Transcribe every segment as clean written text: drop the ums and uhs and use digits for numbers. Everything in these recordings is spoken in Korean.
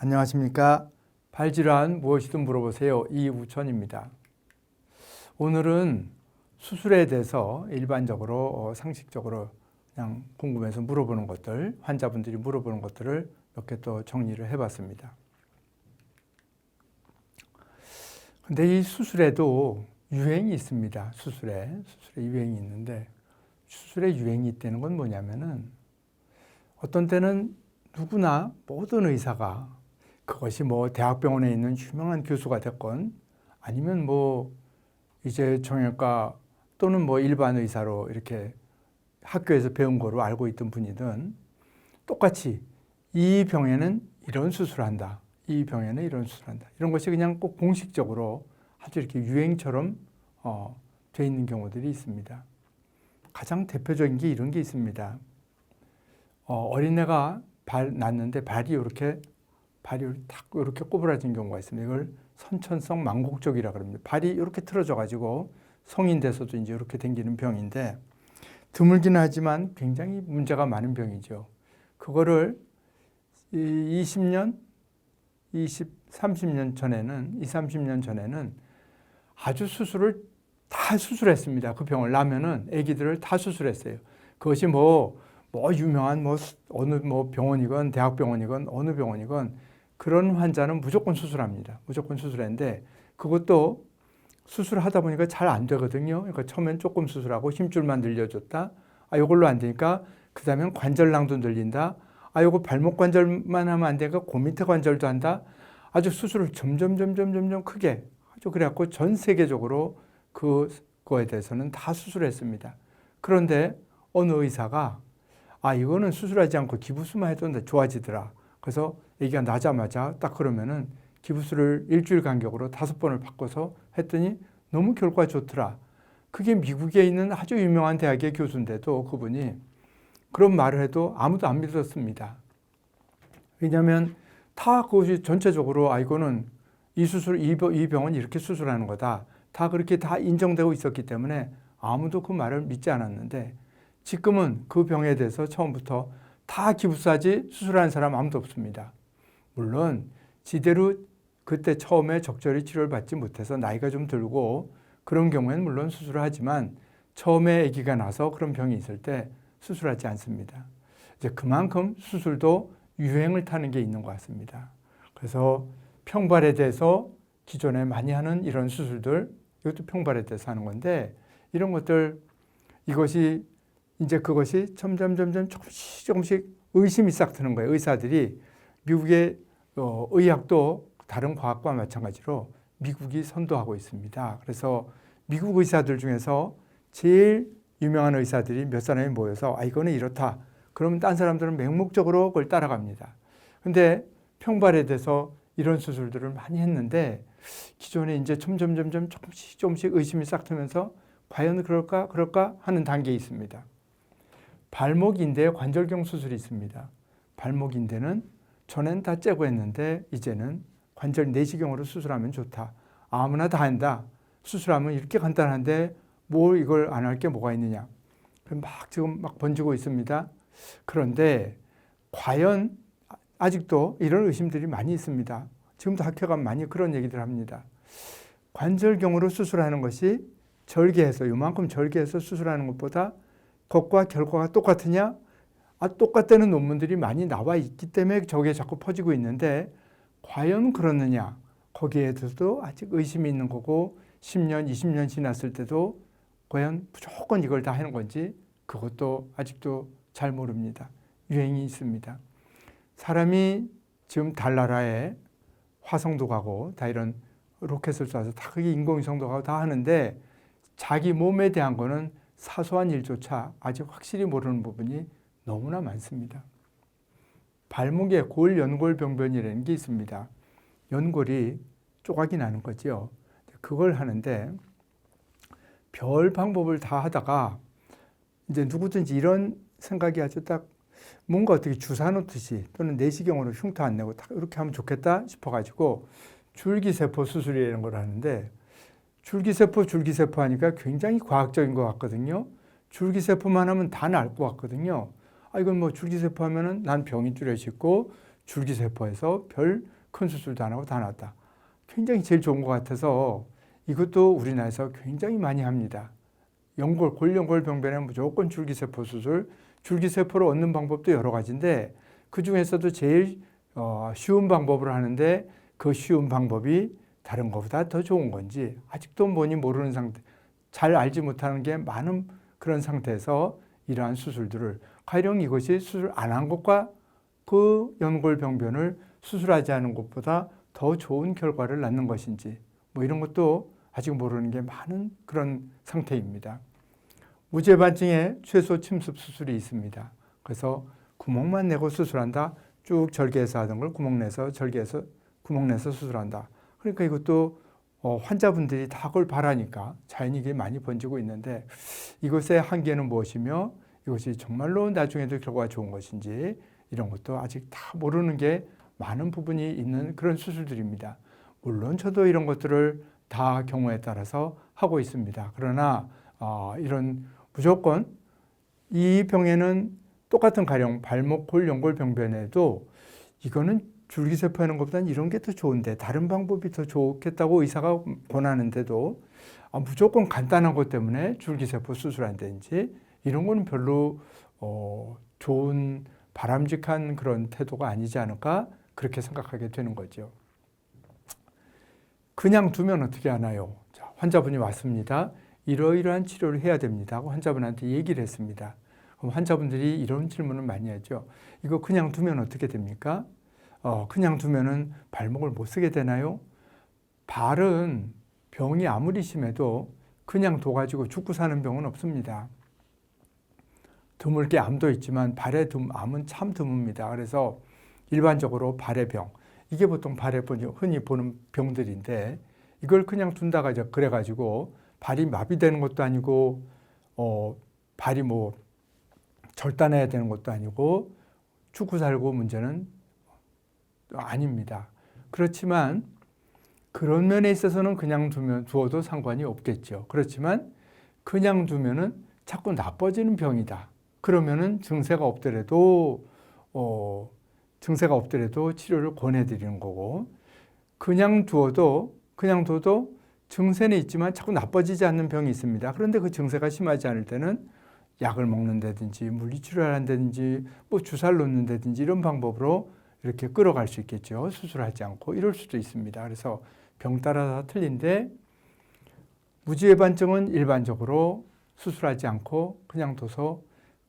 안녕하십니까. 발질환 무엇이든 물어보세요. 이우천입니다. 오늘은 수술에 대해서 일반적으로 상식적으로 그냥 궁금해서 물어보는 것들, 환자분들이 물어보는 것들을 몇 개 또 정리를 해봤습니다. 근데 이 수술에도 유행이 있습니다. 수술에 유행이 있는데, 수술에 유행이 있다는 건 뭐냐면은 어떤 때는 누구나 모든 의사가 그것이 뭐 대학병원에 있는 유명한 교수가 됐건 아니면 뭐 이제 정형외과 또는 뭐 일반 의사로 이렇게 학교에서 배운 거로 알고 있던 분이든 똑같이 이 병에는 이런 수술한다. 이 병에는 이런 수술한다. 이런 것이 그냥 꼭 공식적으로 아주 이렇게 유행처럼 돼 있는 경우들이 있습니다. 가장 대표적인 게 이런 게 있습니다. 어린애가 낳는데 발이 탁 이렇게 꼬부라진 경우가 있습니다. 이걸 선천성 망곡적이라 그럽니다. 발이 이렇게 틀어져 가지고 성인 돼서도 이제 이렇게 생기는 병인데 드물긴 하지만 굉장히 문제가 많은 병이죠. 그거를 20년, 30년 전에는 아주 다 수술했습니다. 그 병을 낳으면은 아기들을 다 수술했어요. 그것이 뭐 유명한 어느 병원이건 대학병원이건 어느 병원이건 그런 환자는 무조건 수술합니다. 무조건 수술했는데 그것도 수술하다 보니까 잘 안 되거든요. 그러니까 처음엔 조금 수술하고 힘줄만 늘려줬다. 이걸로 안 되니까 그 다음엔 관절낭도 늘린다. 이거 발목 관절만 하면 안 되니까 그 밑에 관절도 한다. 아주 수술을 점점 크게 아주 그래갖고 전 세계적으로 그거에 대해서는 다 수술했습니다. 그런데 어느 의사가 이거는 수술하지 않고 기부수만 해도 좋아지더라. 그래서 아기가 나자마자 딱 그러면은 기부수를 일주일 간격으로 5번을 바꿔서 했더니 너무 결과가 좋더라. 그게 미국에 있는 아주 유명한 대학의 교수인데도 그분이 그런 말을 해도 아무도 안 믿었습니다. 왜냐하면 다 그것이 전체적으로 이거는 이 병은 이렇게 수술하는 거다. 다 그렇게 다 인정되고 있었기 때문에 아무도 그 말을 믿지 않았는데 지금은 그 병에 대해서 처음부터 다 기부수하지 수술하는 사람 아무도 없습니다. 물론 지대로 그때 처음에 적절히 치료를 받지 못해서 나이가 좀 들고 그런 경우에는 물론 수술을 하지만 처음에 아기가 나서 그런 병이 있을 때 수술하지 않습니다. 이제 그만큼 수술도 유행을 타는 게 있는 것 같습니다. 그래서 평발에 대해서 기존에 많이 하는 이런 수술들, 이것도 평발에 대해서 하는 건데 이런 것들 그것이 점점 조금씩 의심이 싹 드는 거예요. 의사들이 미국의 의학도 다른 과학과 마찬가지로 미국이 선도하고 있습니다. 그래서 미국 의사들 중에서 제일 유명한 의사들이 몇 사람이 모여서 이거는 이렇다. 그러면 딴 사람들은 맹목적으로 그걸 따라갑니다. 근데 평발에 대해서 이런 수술들을 많이 했는데 기존에 이제 점점 조금씩 의심이 싹 트면서 과연 그럴까 하는 단계에 있습니다. 발목 인대 관절경 수술이 있습니다. 발목 인대는 전엔 다 째고 했는데 이제는 관절 내시경으로 수술하면 좋다. 아무나 다 한다. 수술하면 이렇게 간단한데 뭘 이걸 안 할 게 뭐가 있느냐. 지금 번지고 있습니다. 그런데 과연 아직도 이런 의심들이 많이 있습니다. 지금도 학회가 많이 그런 얘기들 합니다. 관절경으로 수술하는 것이 요만큼 절개해서 수술하는 것보다 것과 결과가 똑같으냐? 똑같다는 논문들이 많이 나와 있기 때문에 저게 자꾸 퍼지고 있는데 과연 그렇느냐? 거기에 대해서도 아직 의심이 있는 거고 10년, 20년 지났을 때도 과연 무조건 이걸 다 하는 건지 그것도 아직도 잘 모릅니다. 유행이 있습니다. 사람이 지금 달나라에 화성도 가고 다 이런 로켓을 쏴서 다 그게 인공위성도 가고 다 하는데 자기 몸에 대한 거는 사소한 일조차 아직 확실히 모르는 부분이 너무나 많습니다. 발목에 골연골병변이라는 게 있습니다. 연골이 조각이 나는 거죠. 그걸 하는데 별 방법을 다 하다가 이제 누구든지 이런 생각이 아주 딱 뭔가 어떻게 주사 놓듯이 또는 내시경으로 흉터 안 내고 딱 이렇게 하면 좋겠다 싶어가지고 줄기세포 수술이라는 걸 하는데 줄기세포 하니까 굉장히 과학적인 것 같거든요. 줄기세포만 하면 다 나을 것 같거든요. 이건 뭐 줄기세포 하면은 난 병이 뚜렷이 있고 줄기세포에서 별 큰 수술도 안 하고 다 나왔다. 굉장히 제일 좋은 것 같아서 이것도 우리나라에서 굉장히 많이 합니다. 골연골 병변에 무조건 줄기세포 수술, 줄기세포를 얻는 방법도 여러 가지인데 그 중에서도 제일 쉬운 방법으로 하는데 그 쉬운 방법이 다른 것보다 더 좋은 건지 아직도 뭐니 모르는 상태, 잘 알지 못하는 게 많은 그런 상태에서 이러한 수술들을 가령 이것이 수술 안 한 것과 그 연골병변을 수술하지 않은 것보다 더 좋은 결과를 낳는 것인지 뭐 이런 것도 아직 모르는 게 많은 그런 상태입니다. 무죄반증에 최소 침습 수술이 있습니다. 그래서 구멍만 내고 수술한다. 쭉 절개해서 하던 걸 구멍 내서 절개해서 구멍 내서 수술한다. 그러니까 이것도 환자분들이 다 그걸 바라니까 자연히 이게 많이 번지고 있는데 이것의 한계는 무엇이며 이것이 정말로 나중에도 결과가 좋은 것인지 이런 것도 아직 다 모르는 게 많은 부분이 있는 그런 수술들입니다. 물론 저도 이런 것들을 다 경우에 따라서 하고 있습니다. 그러나 이런 무조건 이 병에는 똑같은 가령 발목 골연골 병변에도 이거는 줄기세포 하는 것보다는 이런 게 더 좋은데 다른 방법이 더 좋겠다고 의사가 권하는데도 무조건 간단한 것 때문에 줄기세포 수술한다든지 이런 거는 별로 좋은 바람직한 그런 태도가 아니지 않을까 그렇게 생각하게 되는 거죠. 그냥 두면 어떻게 하나요? 자, 환자분이 왔습니다. 이러이러한 치료를 해야 됩니다 하고 환자분한테 얘기를 했습니다. 그럼 환자분들이 이런 질문을 많이 하죠. 이거 그냥 두면 어떻게 됩니까? 그냥 두면은 발목을 못 쓰게 되나요? 발은 병이 아무리 심해도 그냥 둬가지고 죽고 사는 병은 없습니다. 드물게 암도 있지만 발의 암은 참 드뭅니다. 그래서 일반적으로 발의 병, 이게 보통 발에 흔히 보는 병들인데 이걸 그냥 둔다가 그래가지고 발이 마비되는 것도 아니고 발이 뭐 절단해야 되는 것도 아니고 죽고 살고 문제는 아닙니다. 그렇지만 그런 면에 있어서는 그냥 두어도 상관이 없겠죠. 그렇지만 그냥 두면은 자꾸 나빠지는 병이다. 그러면은 증세가 없더라도 치료를 권해드리는 거고 그냥 둬도 증세는 있지만 자꾸 나빠지지 않는 병이 있습니다. 그런데 그 증세가 심하지 않을 때는 약을 먹는다든지 물리치료를 한다든지 뭐 주사를 놓는다든지 이런 방법으로 이렇게 끌어갈 수 있겠죠. 수술하지 않고 이럴 수도 있습니다. 그래서 병 따라 다 틀린데 무지외반증은 일반적으로 수술하지 않고 그냥 둬서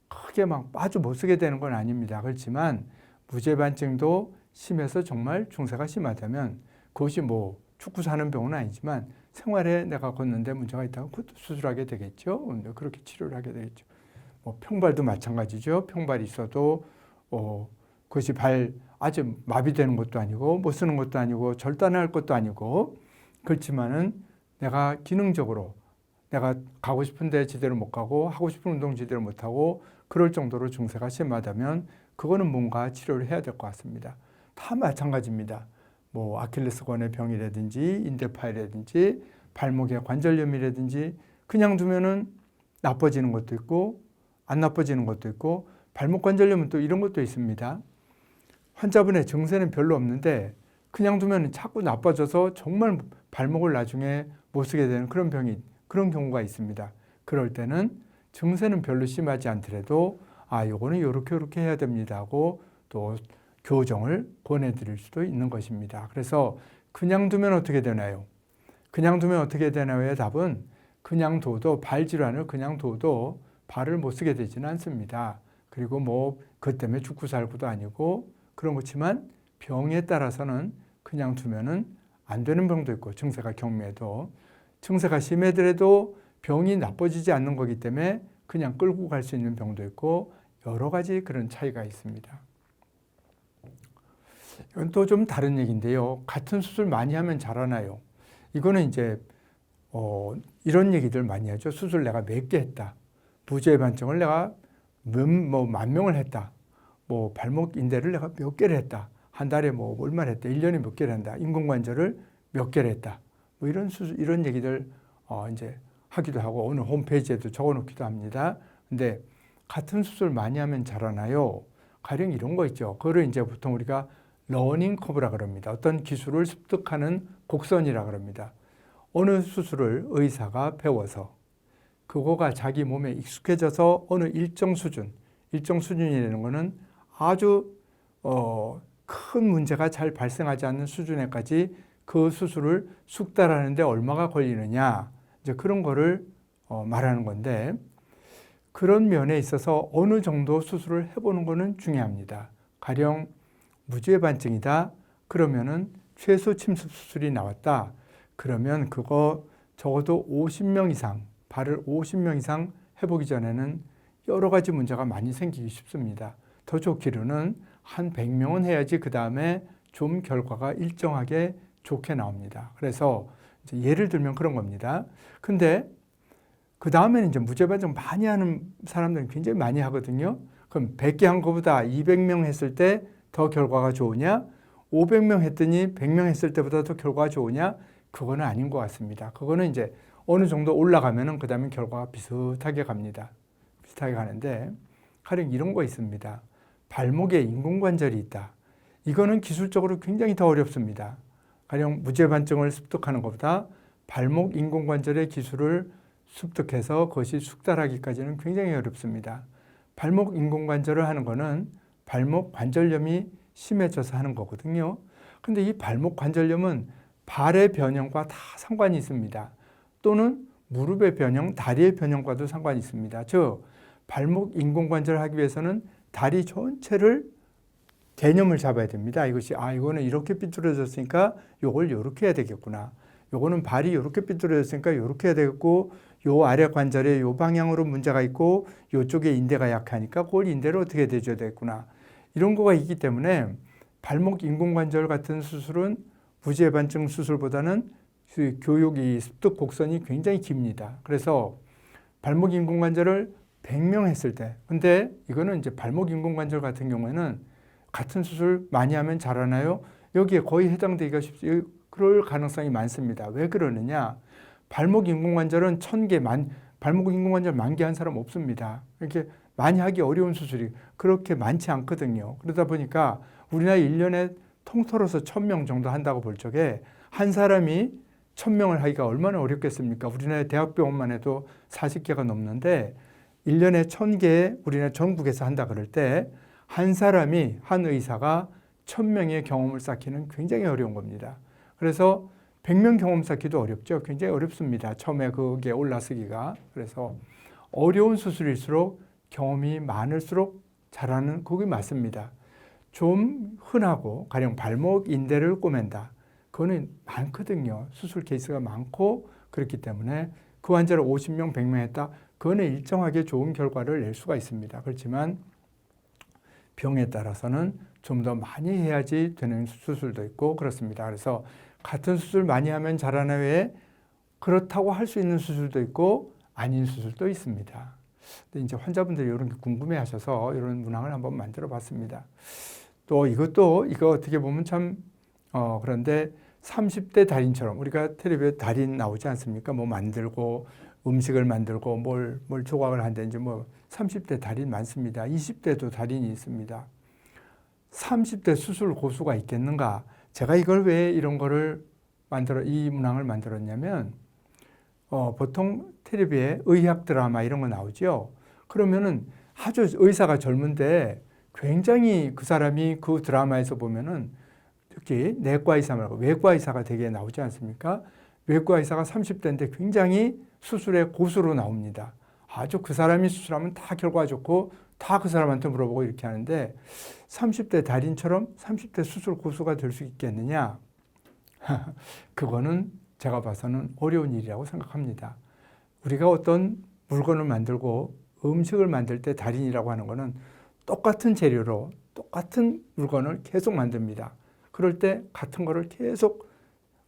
크게 막 아주 못 쓰게 되는 건 아닙니다. 그렇지만 무지외반증도 심해서 정말 증세가 심하다면 그것이 뭐 죽고 사는 병은 아니지만 생활에 내가 걷는데 문제가 있다면 그것도 수술하게 되겠죠. 그렇게 치료를 하게 되겠죠. 뭐 평발도 마찬가지죠. 평발이 있어도 그것이 아주 마비되는 것도 아니고 못 쓰는 것도 아니고 절단할 것도 아니고 그렇지만은 내가 기능적으로 내가 가고 싶은데 제대로 못 가고 하고 싶은 운동 제대로 못 하고 그럴 정도로 증세가 심하다면 그거는 뭔가 치료를 해야 될 것 같습니다. 다 마찬가지입니다. 뭐 아킬레스건의 병이라든지 인대파이라든지 발목의 관절염이라든지 그냥 두면은 나빠지는 것도 있고 안 나빠지는 것도 있고 발목 관절염은 또 이런 것도 있습니다. 환자분의 증세는 별로 없는데 그냥 두면 자꾸 나빠져서 정말 발목을 나중에 못 쓰게 되는 그런 경우가 있습니다. 그럴 때는 증세는 별로 심하지 않더라도 요거는 요렇게 해야 됩니다 하고 또 교정을 권해드릴 수도 있는 것입니다. 그래서 그냥 두면 어떻게 되나요? 그냥 두면 어떻게 되나요의 답은 그냥 둬도 발 질환을 그냥 둬도 발을 못 쓰게 되지는 않습니다. 그리고 뭐 그것 때문에 죽고 살고도 아니고 그런 거지만 병에 따라서는 그냥 두면은 안 되는 병도 있고 증세가 경미해도 증세가 심하더라도 병이 나빠지지 않는 거기 때문에 그냥 끌고 갈 수 있는 병도 있고 여러 가지 그런 차이가 있습니다. 이건 또 좀 다른 얘기인데요. 같은 수술 많이 하면 잘하나요? 이거는 이제 이런 얘기들 많이 하죠. 수술 내가 몇 개 했다. 무죄반증을 내가 만 명을 했다. 뭐 발목 인대를 내가 몇 개를 했다. 한 달에 뭐 얼마나 했다. 1년에 몇 개를 한다. 인공관절을 몇 개를 했다. 뭐 이런 얘기들 이제 하기도 하고 어느 홈페이지에도 적어놓기도 합니다. 근데 같은 수술 많이 하면 잘하나요? 가령 이런 거 있죠. 그거를 이제 보통 우리가 러닝 커브라 그럽니다. 어떤 기술을 습득하는 곡선이라 그럽니다. 어느 수술을 의사가 배워서 그거가 자기 몸에 익숙해져서 어느 일정 수준이라는 것은 아주 큰 문제가 잘 발생하지 않는 수준에까지 그 수술을 숙달하는 데 얼마가 걸리느냐, 이제 그런 거를 말하는 건데, 그런 면에 있어서 어느 정도 수술을 해보는 것은 중요합니다. 가령 무지의 반증이다 그러면은 최소 침습 수술이 나왔다 그러면 그거 적어도 50명 이상, 발을 50명 이상 해보기 전에는 여러 가지 문제가 많이 생기기 쉽습니다. 더 좋기로는 한 100명은 해야지 그 다음에 좀 결과가 일정하게 좋게 나옵니다. 그래서 이제 예를 들면 그런 겁니다. 근데 그 다음에는 이제 무죄반증 많이 하는 사람들은 굉장히 많이 하거든요. 그럼 100개 한 것보다 200명 했을 때 더 결과가 좋으냐? 500명 했더니 100명 했을 때보다 더 결과가 좋으냐? 그거는 아닌 것 같습니다. 그거는 이제 어느 정도 올라가면은 그 다음에 결과가 비슷하게 갑니다. 비슷하게 가는데, 가령 이런 거 있습니다. 발목에 인공관절이 있다. 이거는 기술적으로 굉장히 더 어렵습니다. 가령 무죄반증을 습득하는 것보다 발목 인공관절의 기술을 습득해서 그것이 숙달하기까지는 굉장히 어렵습니다. 발목 인공관절을 하는 거는 발목 관절염이 심해져서 하는 거거든요. 근데 이 발목 관절염은 발의 변형과 다 상관이 있습니다. 또는 무릎의 변형, 다리의 변형과도 상관이 있습니다. 즉, 발목 인공관절을 하기 위해서는 다리 전체를 개념을 잡아야 됩니다. 이것이 이거는 이렇게 삐뚤어졌으니까 요걸 요렇게 해야 되겠구나. 요거는 발이 이렇게 삐뚤어졌으니까 요렇게 해야 되겠고, 요 아래 관절에 요 방향으로 문제가 있고 요쪽에 인대가 약하니까 그걸 인대를 어떻게 대줘야 되겠구나. 이런 거가 있기 때문에 발목 인공관절 같은 수술은 무죄반증 수술보다는 교육이 습득 곡선이 굉장히 깁니다. 그래서 발목 인공관절을 100명 했을 때, 근데 이거는 이제 발목 인공관절 같은 경우에는 같은 수술 많이 하면 잘하나요? 여기에 거의 해당되기가 쉽지, 그럴 가능성이 많습니다. 왜 그러느냐? 발목 인공관절은 1000개, 발목 인공관절 10,000개 한 사람 없습니다. 이렇게 많이 하기 어려운 수술이 그렇게 많지 않거든요. 그러다 보니까 우리나라 1년에 통틀어서 1000명 정도 한다고 볼 적에 한 사람이 1000명을 하기가 얼마나 어렵겠습니까? 우리나라 대학병원만 해도 40개가 넘는데 1년에 1000개 우리나라 전국에서 한다 그럴 때 한 사람이, 한 의사가 1000명의 경험을 쌓기는 굉장히 어려운 겁니다. 그래서 100명 경험 쌓기도 어렵죠. 굉장히 어렵습니다. 처음에 그게 올라서기가. 그래서 어려운 수술일수록 경험이 많을수록 잘하는 그게 맞습니다. 좀 흔하고 가령 발목 인대를 꼬맨다. 그거는 많거든요. 수술 케이스가 많고 그렇기 때문에 그 환자를 50명, 100명 했다. 그거는 일정하게 좋은 결과를 낼 수가 있습니다. 그렇지만 병에 따라서는 좀 더 많이 해야지 되는 수술도 있고 그렇습니다. 그래서 같은 수술 많이 하면 잘하는 외에 그렇다고 할 수 있는 수술도 있고 아닌 수술도 있습니다. 근데 이제 환자분들이 이런 게 궁금해 하셔서 이런 문항을 한번 만들어 봤습니다. 또 이거 어떻게 보면 참, 그런데 30대 달인처럼 우리가 텔레비에 달인 나오지 않습니까? 뭐 만들고 음식을 만들고 뭘 조각을 한다든지 30대 달인 많습니다. 20대도 달인이 있습니다. 30대 수술 고수가 있겠는가? 제가 이걸 왜 이런 거를 이 문항을 만들었냐면, 보통 텔레비에 의학 드라마 이런 거 나오죠. 그러면은 아주 의사가 젊은데 굉장히 그 사람이 그 드라마에서 보면은 특히 내과 의사 말고 외과 의사가 되게 나오지 않습니까? 외과 의사가 30대인데 굉장히 수술의 고수로 나옵니다. 아주 그 사람이 수술하면 다 결과 좋고 다 그 사람한테 물어보고 이렇게 하는데 30대 달인처럼 30대 수술 고수가 될 수 있겠느냐? 그거는 제가 봐서는 어려운 일이라고 생각합니다. 우리가 어떤 물건을 만들고 음식을 만들 때 달인이라고 하는 거는 똑같은 재료로 똑같은 물건을 계속 만듭니다. 그럴 때 같은 거를 계속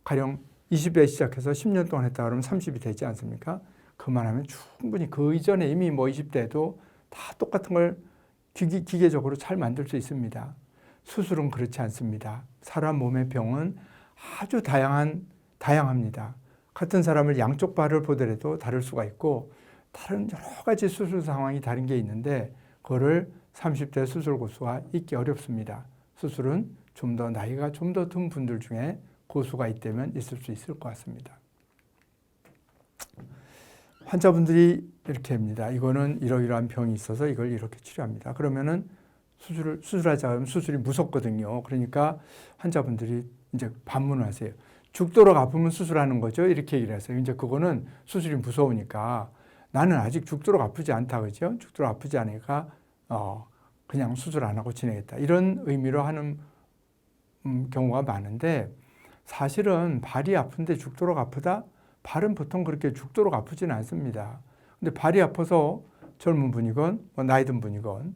가령 20에 시작해서 10년 동안 했다 그러면 30이 되지 않습니까? 그만하면 충분히 그 이전에 이미 20대도 다 똑같은 걸 기계적으로 잘 만들 수 있습니다. 수술은 그렇지 않습니다. 사람 몸의 병은 아주 다양합니다. 같은 사람을 양쪽 발을 보더라도 다를 수가 있고 다른 여러 가지 수술 상황이 다른 게 있는데 그거를 30대 수술 고수가 있기 어렵습니다. 수술은 좀 더 나이가 좀 더 든 분들 중에 고수가 있다면 있을 수 있을 것 같습니다. 환자분들이 이렇게 합니다. 이거는 이러이러한 병이 있어서 이걸 이렇게 치료합니다. 그러면은 수술하자 하면 수술이 무섭거든요. 그러니까 환자분들이 이제 반문을 하세요. 죽도록 아프면 수술하는 거죠. 이렇게 얘기를 하세요. 이제 그거는 수술이 무서우니까 나는 아직 죽도록 아프지 않다. 그죠? 죽도록 아프지 않으니까, 그냥 수술 안 하고 지내겠다. 이런 의미로 하는 경우가 많은데 사실은 발이 아픈데 죽도록 아프다? 발은 보통 그렇게 죽도록 아프지는 않습니다. 근데 발이 아파서 젊은 분이건 나이 든 분이건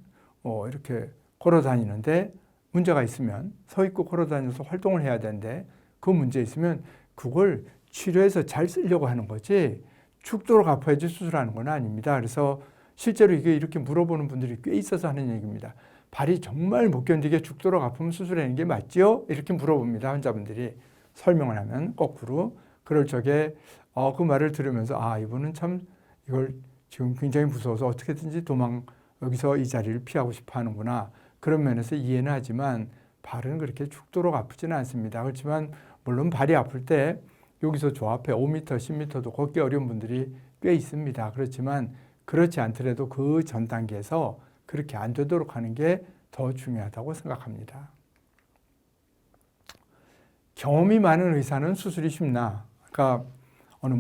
이렇게 걸어 다니는데 문제가 있으면 서 있고 걸어 다녀서 활동을 해야 되는데 그 문제 있으면 그걸 치료해서 잘 쓰려고 하는 거지 죽도록 아파야지 수술하는 건 아닙니다. 그래서 실제로 이게 이렇게 물어보는 분들이 꽤 있어서 하는 얘기입니다. 발이 정말 못 견디게 죽도록 아프면 수술하는 게 맞지요? 이렇게 물어봅니다. 환자분들이 설명을 하면 거꾸로 그럴 적에 그 말을 들으면서 이분은 참 이걸 지금 굉장히 무서워서 어떻게든지 여기서 이 자리를 피하고 싶어 하는구나. 그런 면에서 이해는 하지만 발은 그렇게 죽도록 아프지는 않습니다. 그렇지만 물론 발이 아플 때 여기서 저 앞에 5m, 10m도 걷기 어려운 분들이 꽤 있습니다. 그렇지만 그렇지 않더라도 그 전 단계에서 그렇게 안 되도록 하는 게 더 중요하다고 생각합니다. 경험이 많은 의사는 수술이 쉽나? 그러니까 어느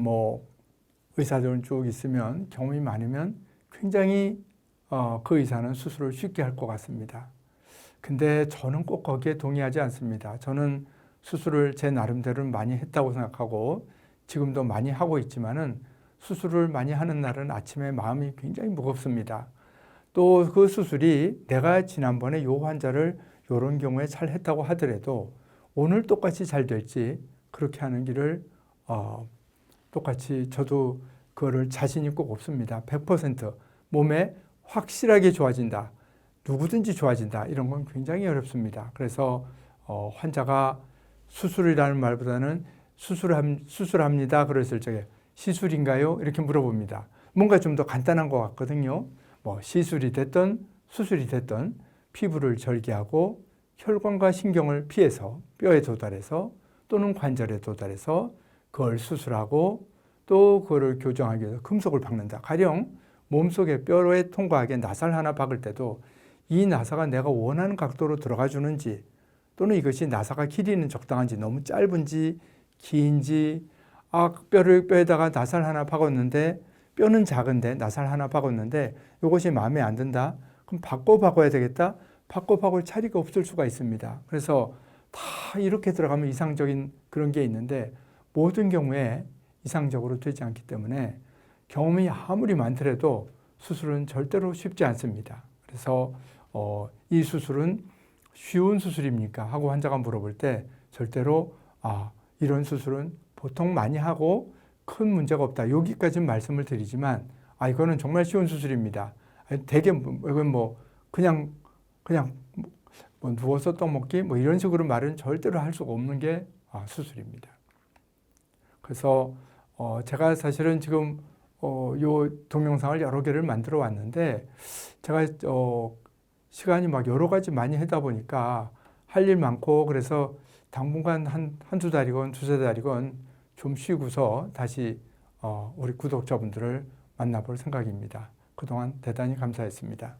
의사들은 쭉 있으면 경험이 많으면 굉장히 그 의사는 수술을 쉽게 할 것 같습니다. 근데 저는 꼭 거기에 동의하지 않습니다. 저는 수술을 제 나름대로는 많이 했다고 생각하고 지금도 많이 하고 있지만은 수술을 많이 하는 날은 아침에 마음이 굉장히 무겁습니다. 또 그 수술이 내가 지난번에 요 환자를 요런 경우에 잘 했다고 하더라도 오늘 똑같이 잘 될지 그렇게 하는 길을 똑같이 저도 그거를 자신이 꼭 없습니다. 100% 몸에 확실하게 좋아진다. 누구든지 좋아진다. 이런 건 굉장히 어렵습니다. 그래서 환자가 수술이라는 말보다는 수술합니다. 그랬을 적에 시술인가요? 이렇게 물어봅니다. 뭔가 좀 더 간단한 것 같거든요. 시술이 됐든 수술이 됐든 피부를 절개하고 혈관과 신경을 피해서 뼈에 도달해서 또는 관절에 도달해서 그걸 수술하고 또 그거를 교정하기 위해서 금속을 박는다. 가령 몸속에 뼈에 통과하게 나사를 하나 박을 때도 이 나사가 내가 원하는 각도로 들어가 주는지 또는 이것이 나사가 길이는 적당한지 너무 짧은지 긴지 뼈에다가 나사를 하나 박았는데 뼈는 작은데 나사를 하나 박았는데 이것이 마음에 안 든다. 그럼 바꿔 박아야 되겠다. 바꿔 박을 차리가 없을 수가 있습니다. 그래서 다 이렇게 들어가면 이상적인 그런 게 있는데 모든 경우에 이상적으로 되지 않기 때문에 경험이 아무리 많더라도 수술은 절대로 쉽지 않습니다. 그래서 이 수술은 쉬운 수술입니까? 하고 환자가 물어볼 때 절대로 이런 수술은 보통 많이 하고 큰 문제가 없다. 여기까지는 말씀을 드리지만 이거는 정말 쉬운 수술입니다. 되게 이건 그냥 누워서 떡먹기 이런 식으로 말은 절대로 할 수가 없는 게 수술입니다. 그래서 제가 사실은 지금 요 동영상을 여러 개를 만들어 왔는데 제가 시간이 여러 가지 많이 하다 보니까 할 일 많고 그래서 당분간 한두 달이건 두세 달이건 좀 쉬고서 다시 우리 구독자분들을 만나볼 생각입니다. 그동안 대단히 감사했습니다.